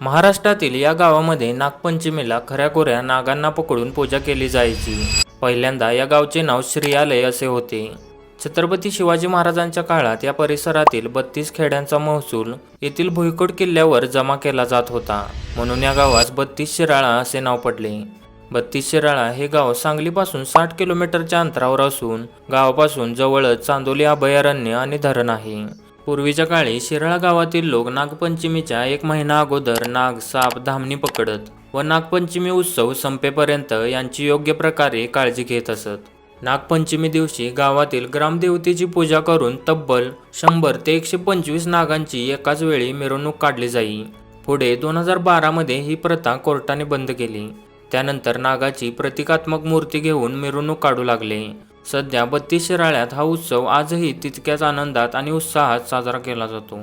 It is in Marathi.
महाराष्ट्रातील या गावामध्ये नागपंचमीला खऱ्याखुऱ्या नागांना पकडून पूजा केली जायची। पहिल्यांदा या गावचे नाव श्रीयालय असे होते। छत्रपती शिवाजी महाराजांच्या काळात या परिसरातील 32 खेड्यांचा महसूल येथील भुईकोट किल्ल्यावर जमा केला जात होता, म्हणून या गावास 32 शिराळा असे नाव पडले। 32 शिराळा हे गाव सांगलीपासून 60 किलोमीटरच्या अंतरावर असून गावापासून जवळच चांदोली अभयारण्य आणि धरण आहे। पूर्वीच्या काळी शिराळा गावातील लोक नागपंचमीच्या 1 महिना अगोदर नाग, साप, धामणी पकडत व नागपंचमी उत्सव संपेपर्यंत यांची योग्य प्रकारे काळजी घेत असत। नागपंचमी दिवशी गावातील ग्रामदेवतेची पूजा करून तब्बल 100 ते 125 नागांची एकाच वेळी मिरवणूक काढली जाई। पुढे 2012 मध्ये ही प्रथा कोर्टाने बंद केली। त्यानंतर नागाची प्रतिकात्मक मूर्ती घेऊन मिरवणूक काढू लागले। सध्या 32 शिराळ्यात हा उत्सव आजही तितक्याच आनंदात आणि उत्साहात साजरा केला जातो।